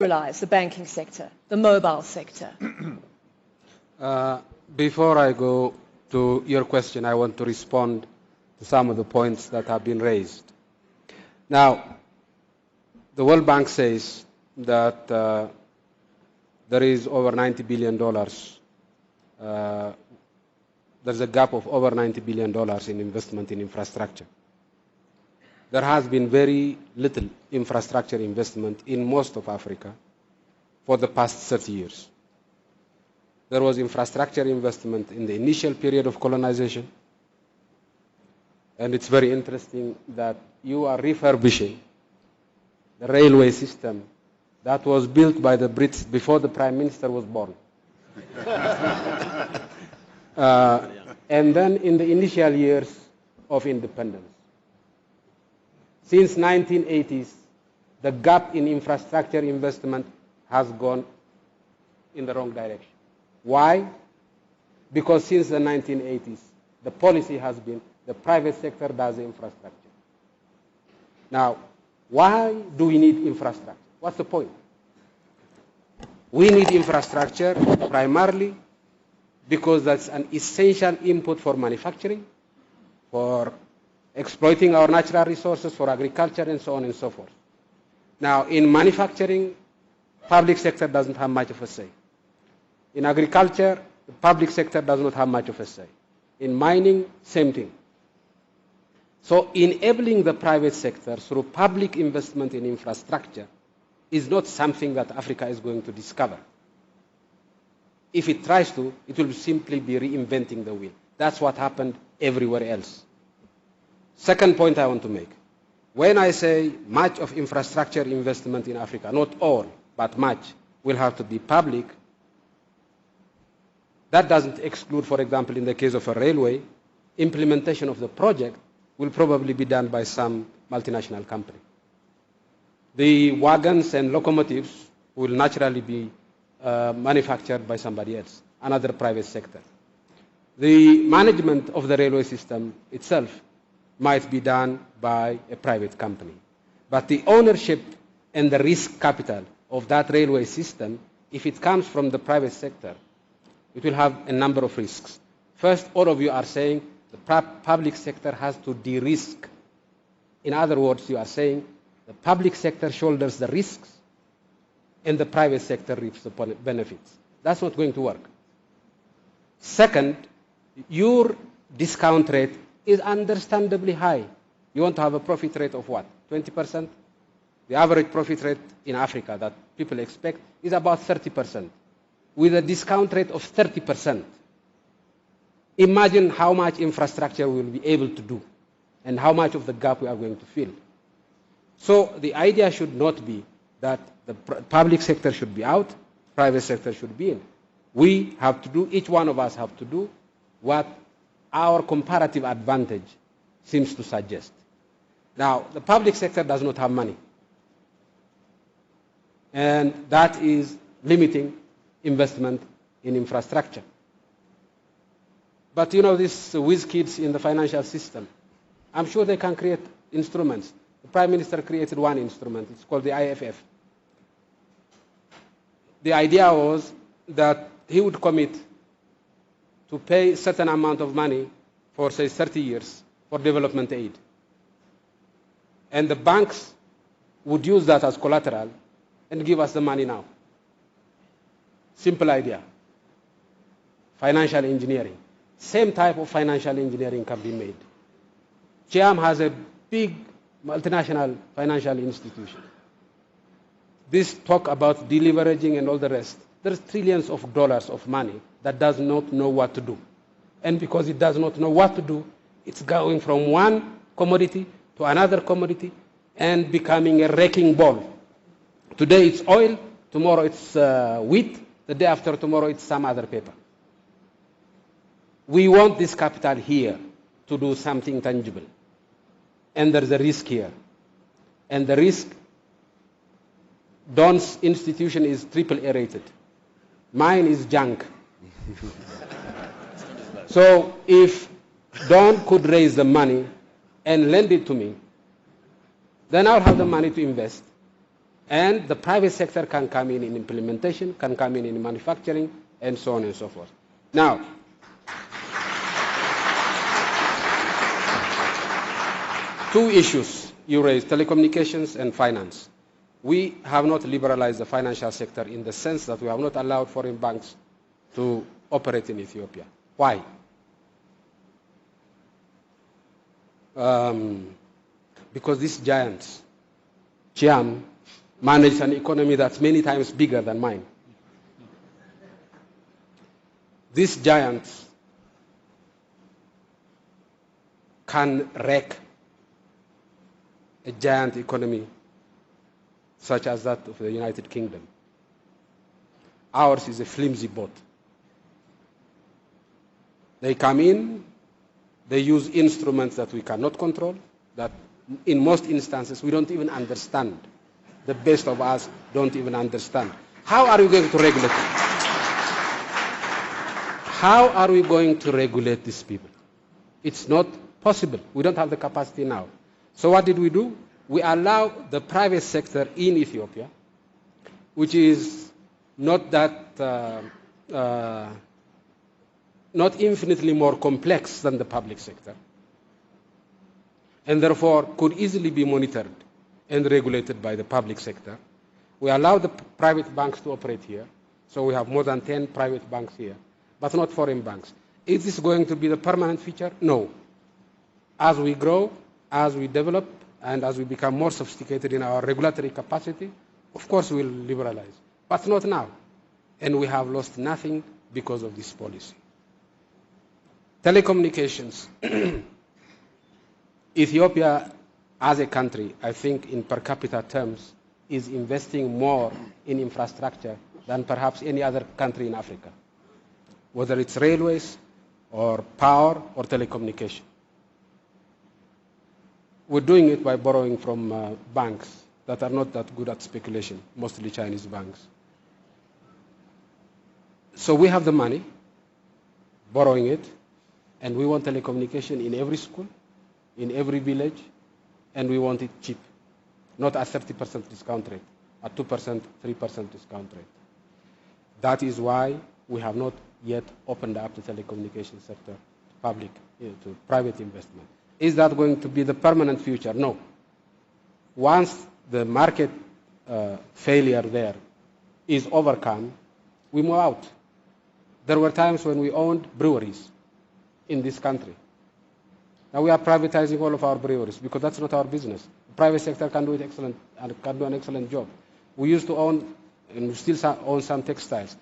the banking sector, the mobile sector? Before I go to your question, I want to respond to some of the points that have been raised. Now, the World Bank says that there is over $90 billion. There's a gap of over $90 billion in investment in infrastructure. There has been very little infrastructure investment in most of Africa for the past 30 years. There was infrastructure investment in the initial period of colonization. And it's very interesting that you are refurbishing the railway system that was built by the Brits before the Prime Minister was born. And then in the initial years of independence. Since 1980s, the gap in infrastructure investment has gone in the wrong direction. Why? Because since the 1980s, the policy has been the private sector does the infrastructure. Now, why do we need infrastructure? What's the point? We need infrastructure primarily because that's an essential input for manufacturing, for exploiting our natural resources, for agriculture, and so on and so forth. Now, in manufacturing, public sector doesn't have much of a say. In agriculture, the public sector does not have much of a say. In mining, same thing. So enabling the private sector through public investment in infrastructure is not something that Africa is going to discover. If it tries to, it will simply be reinventing the wheel. That's what happened everywhere else. Second point I want to make. When I say much of infrastructure investment in Africa, not all, but much, will have to be public, that doesn't exclude, for example, in the case of a railway, implementation of the project will probably be done by some multinational company. The wagons and locomotives will naturally be manufactured by somebody else, another private sector. The management of the railway system itself might be done by a private company. But the ownership and the risk capital of that railway system, if it comes from the private sector, it will have a number of risks. First, all of you are saying the public sector has to de-risk. In other words, you are saying the public sector shoulders the risks and the private sector reaps the benefits. That's not going to work. Second, your discount rate is understandably high. You want to have a profit rate of what? 20%? The average profit rate in Africa that people expect is about 30%. With a discount rate of 30%. Imagine how much infrastructure we will be able to do and how much of the gap we are going to fill. So the idea should not be that the public sector should be out, private sector should be in. We have to do, each one of us have to do what our comparative advantage seems to suggest. Now, the public sector does not have money. And that is limiting investment in infrastructure. But you know, these whiz kids in the financial system, I'm sure they can create instruments. The Prime Minister created one instrument. It's called the IFF. The idea was that he would commit to pay a certain amount of money for, say, 30 years for development aid. And the banks would use that as collateral and give us the money now. Simple idea. Financial engineering. Same type of financial engineering can be made. GM has a big multinational financial institution. This talk about deleveraging and all the rest, there's trillions of dollars of money that does not know what to do. And because it does not know what to do, it's going from one commodity to another commodity and becoming a wrecking ball. Today it's oil, tomorrow it's wheat, the day after tomorrow it's some other paper. We want this capital here to do something tangible. And there's a risk here. And the risk, Don's institution is AAA rated. Mine is junk. So if Don could raise the money and lend it to me, then I'll have the money to invest. And the private sector can come in implementation, can come in manufacturing, and so on and so forth. Now, two issues you raised, telecommunications and finance. We have not liberalized the financial sector in the sense that we have not allowed foreign banks to operate in Ethiopia. Why? Because these giants, Chiam, manage an economy that's many times bigger than mine. These giants can wreck a giant economy such as that of the United Kingdom. Ours is a flimsy boat. They come in, they use instruments that we cannot control, that in most instances we don't even understand. The best of us don't even understand. How are we going to regulate it? How are we going to regulate these people? It's not possible. We don't have the capacity now. So what did we do? We allow the private sector in Ethiopia, which is not that, not infinitely more complex than the public sector, and therefore could easily be monitored and regulated by the public sector. We allow the private banks to operate here, so we have more than 10 private banks here, but not foreign banks. Is this going to be the permanent feature? No. As we grow, as we develop, and as we become more sophisticated in our regulatory capacity, of course we'll liberalize, but not now. And we have lost nothing because of this policy. Telecommunications. Ethiopia, as a country, I think in per capita terms, is investing more in infrastructure than perhaps any other country in Africa, whether it's railways or power or telecommunication. We're doing it by borrowing from banks that are not that good at speculation, mostly Chinese banks. So we have the money, borrowing it, and we want telecommunication in every school, in every village, and we want it cheap, not at 30% discount rate, at 2%, 3% discount rate. That is why we have not yet opened up the telecommunication sector to private investment. Is that going to be the permanent future? No. Once the market failure there is overcome, we move out. There were times when we owned breweries in this country. Now we are privatizing all of our breweries because that's not our business. The private sector can do it excellent and can do an excellent job. We used to own, and we still own some textiles.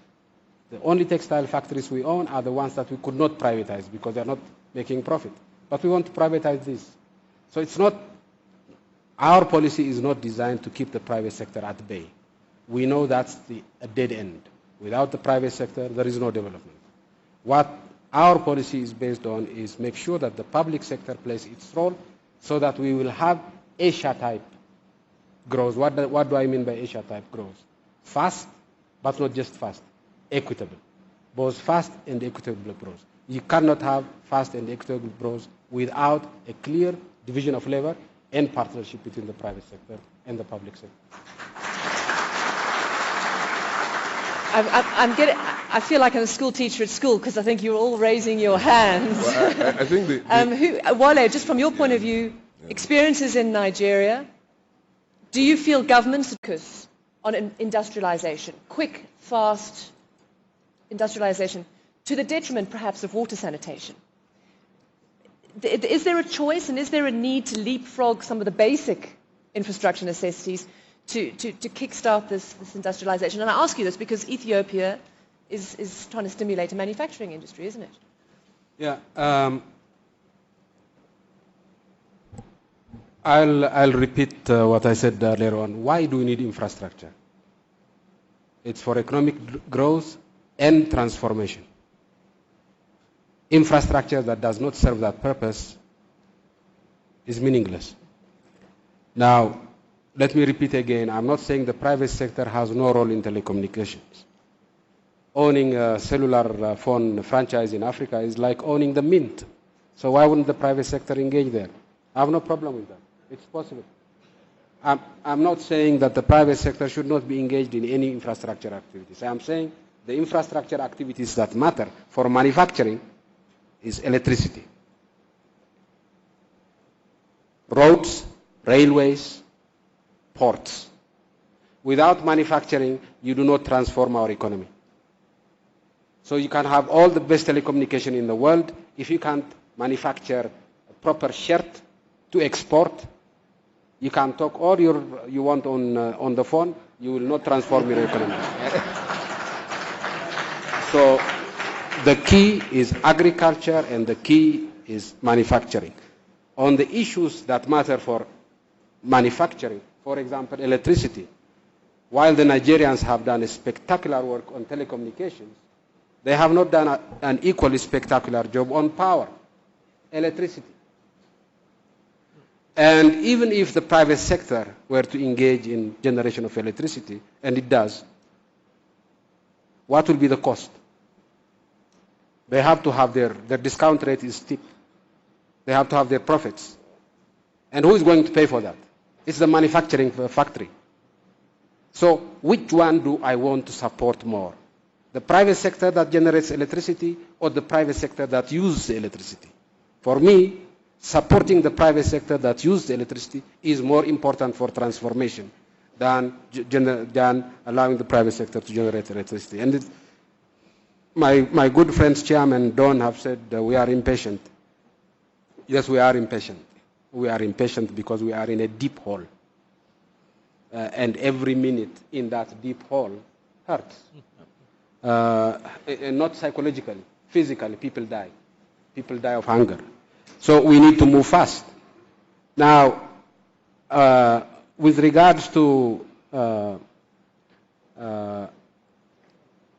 The only textile factories we own are the ones that we could not privatize because they're not making profit. But we want to privatize this. So it's not, our policy is not designed to keep the private sector at bay. We know that's a dead end. Without the private sector, there is no development. What our policy is based on is make sure that the public sector plays its role so that we will have Asia-type growth. What do I mean by Asia-type growth? Fast, but not just fast, equitable. Both fast and equitable growth. You cannot have fast and equitable growth without a clear division of labor and partnership between the private sector and the public sector. I feel like I'm a school teacher at school because I think you're all raising your hands. Well, I think Wale, just from your point of view, experiences in Nigeria, do you feel governments focus on industrialization, quick, fast industrialization, to the detriment perhaps of water sanitation? Is there a choice and is there a need to leapfrog some of the basic infrastructure necessities to kickstart this industrialization? And I ask you this because Ethiopia is trying to stimulate a manufacturing industry, isn't it? Yeah. I'll repeat what I said earlier on. Why do we need infrastructure? It's for economic growth and transformation. Infrastructure that does not serve that purpose is meaningless. Now, let me repeat again, I'm not saying the private sector has no role in telecommunications. Owning a cellular phone franchise in Africa is like owning the mint. So why wouldn't the private sector engage there? I have no problem with that. It's possible. I'm not saying that the private sector should not be engaged in any infrastructure activities. I'm saying the infrastructure activities that matter for manufacturing is electricity. Roads, railways, ports. Without manufacturing, you do not transform our economy. So you can have all the best telecommunication in the world. If you can't manufacture a proper shirt to export, you can talk all you want on the phone, you will not transform your economy. So the key is agriculture and the key is manufacturing. On the issues that matter for manufacturing, for example, electricity, while the Nigerians have done a spectacular work on telecommunications, they have not done an equally spectacular job on power, electricity. And even if the private sector were to engage in generation of electricity, and it does, what will be the cost? They have to have their discount rate is steep. They have to have their profits. And who is going to pay for that? It's the manufacturing factory. So which one do I want to support more? The private sector that generates electricity or the private sector that uses electricity? For me, supporting the private sector that uses electricity is more important for transformation than allowing the private sector to generate electricity. And my good friends, Chairman Don, have said we are impatient. Yes, we are impatient. We are impatient because we are in a deep hole. And every minute in that deep hole hurts. Not psychologically, physically, people die. People die of hunger. So we need to move fast. Now, with regards to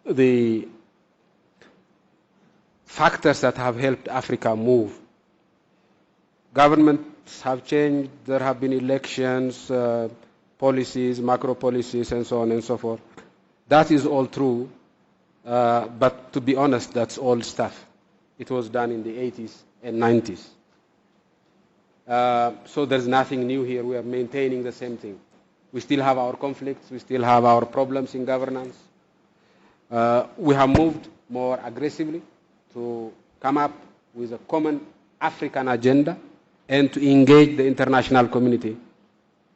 the factors that have helped Africa move, governments have changed, there have been elections, policies, macro policies, and so on and so forth. That is all true, but to be honest, that's old stuff. It was done in the 80s and 90s. So there's nothing new here. We are maintaining the same thing. We still have our conflicts. We still have our problems in governance. We have moved more aggressively to come up with a common African agenda and to engage the international community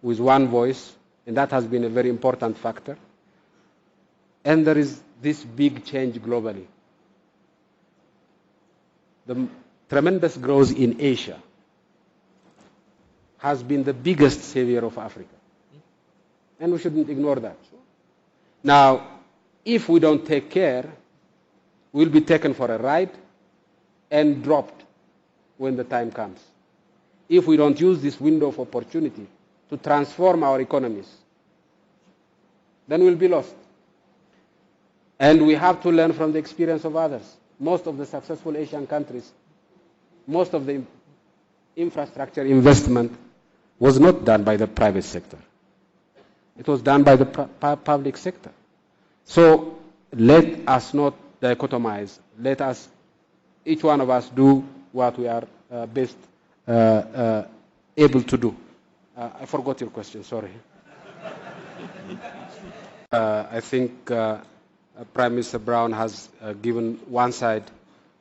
with one voice, and that has been a very important factor. And there is this big change globally. The tremendous growth in Asia has been the biggest savior of Africa. And we shouldn't ignore that. Now, if we don't take care, we'll be taken for a ride and dropped when the time comes. If we don't use this window of opportunity to transform our economies, then we'll be lost. And we have to learn from the experience of others. Most of the successful Asian countries, most of the infrastructure investment was not done by the private sector. It was done by the public sector. So let us not dichotomize. Let us, each one of us, do what we are best able to do. I forgot your question, sorry. I think Prime Minister Brown has given one side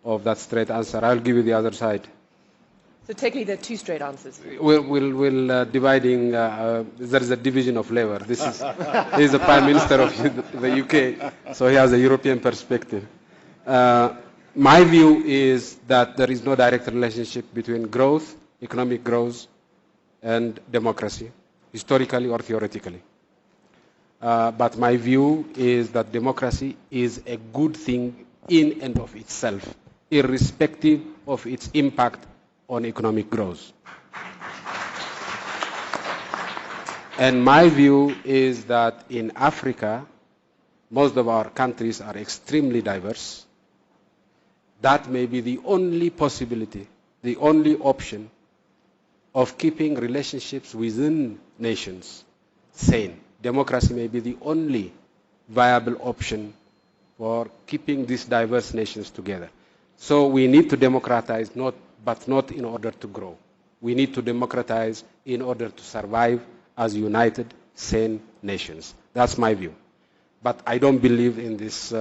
of that straight answer. I'll give you the other side. So technically there are two straight answers. We'll dividing, there is a division of labor. This is, he's the Prime Minister of the UK, so he has a European perspective. My view is that there is no direct relationship between growth, economic growth, and democracy, historically or theoretically. But my view is that democracy is a good thing in and of itself, irrespective of its impact on economic growth. And my view is that in Africa, most of our countries are extremely diverse. That may be the only possibility, the only option of keeping relationships within nations sane. Democracy may be the only viable option for keeping these diverse nations together. So we need to democratize, but not in order to grow. We need to democratize in order to survive as united, sane nations. That's my view. But I don't believe in this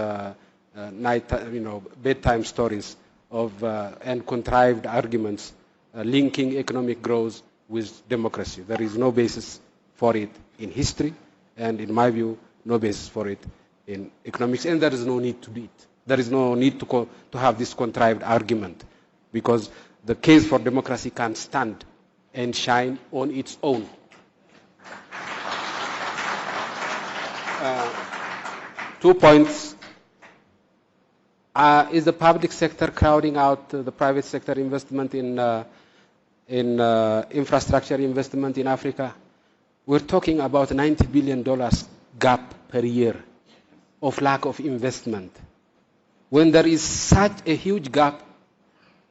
bedtime stories of and contrived arguments linking economic growth with democracy. There is no basis for it in history, and in my view, no basis for it in economics, and there is no need to do it. There is no need to have this contrived argument, because the case for democracy can stand and shine on its own. 2 points. Is the public sector crowding out the private sector investment in infrastructure investment in Africa? We're talking about $90 billion gap per year of lack of investment. When there is such a huge gap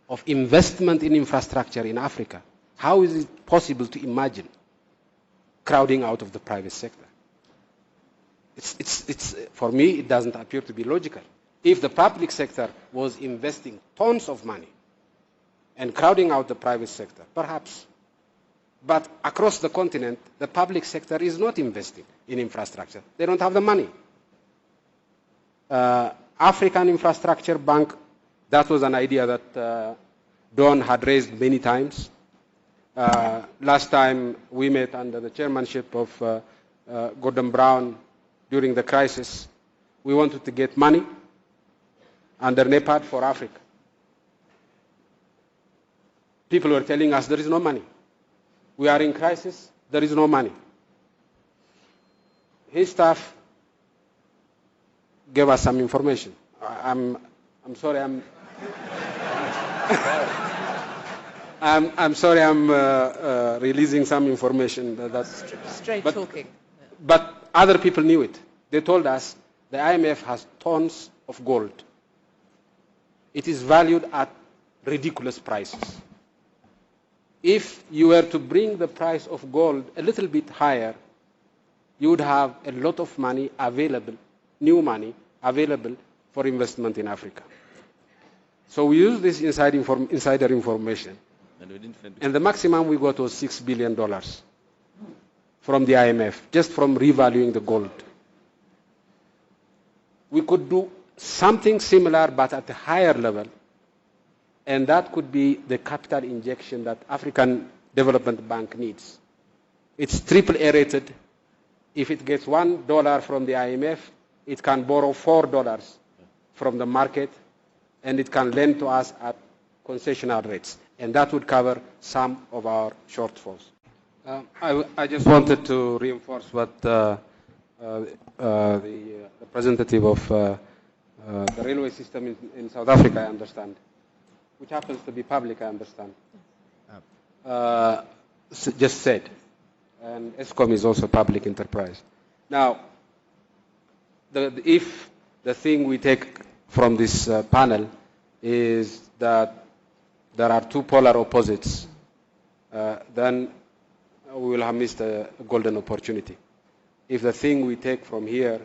of investment in infrastructure in Africa, how is it possible to imagine crowding out of the private sector? For me, it doesn't appear to be logical. If the public sector was investing tons of money and crowding out the private sector, perhaps. But across the continent, the public sector is not investing in infrastructure. They don't have the money. African Infrastructure Bank, that was an idea that Don had raised many times. Last time we met under the chairmanship of Gordon Brown during the crisis, we wanted to get money under NEPAD for Africa. People were telling us there is no money. We are in crisis, there is no money. His staff gave us some information. I'm sorry, I'm sorry, I'm releasing some information. That's straight talking. But other people knew it. They told us the IMF has tons of gold. It is valued at ridiculous prices. If you were to bring the price of gold a little bit higher, you would have a lot of money available, new money available for investment in Africa. So we used this insider information, and the maximum we got was $6 billion from the IMF, just from revaluing the gold. We could do something similar but at a higher level, and that could be the capital injection that African Development Bank needs. It's AAA rated. If it gets $1 from the IMF, it can borrow $4 from the market, and it can lend to us at concessional rates, and that would cover some of our shortfalls. I just wanted to reinforce what the representative of the railway system in South Africa, I understand, which happens to be public, I understand, just said. And ESCOM is also public enterprise. Now, if the thing we take from this panel is that there are two polar opposites, then we will have missed a golden opportunity. If the thing we take from here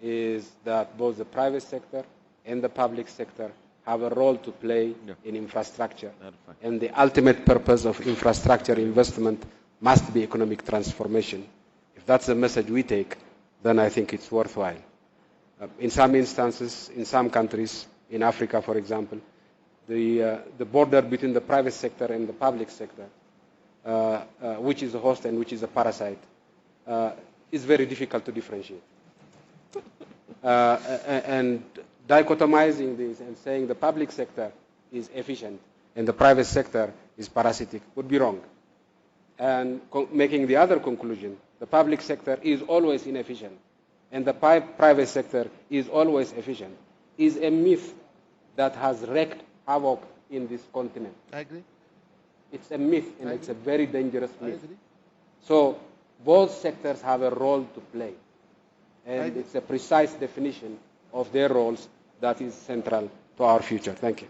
is that both the private sector and the public sector have a role to play in infrastructure, and the ultimate purpose of infrastructure investment must be economic transformation. If that's the message we take, then I think it's worthwhile. In some instances, in some countries, in Africa, for example, the border between the private sector and the public sector, which is a host and which is a parasite, is very difficult to differentiate. And dichotomizing this and saying the public sector is efficient and the private sector is parasitic would be wrong. And making the other conclusion, the public sector is always inefficient and the private sector is always efficient, is a myth that has wreaked havoc in this continent. I agree. It's a myth, and it's a very dangerous myth. So both sectors have a role to play, and it's a precise definition of their roles that is central to our future. Thank you.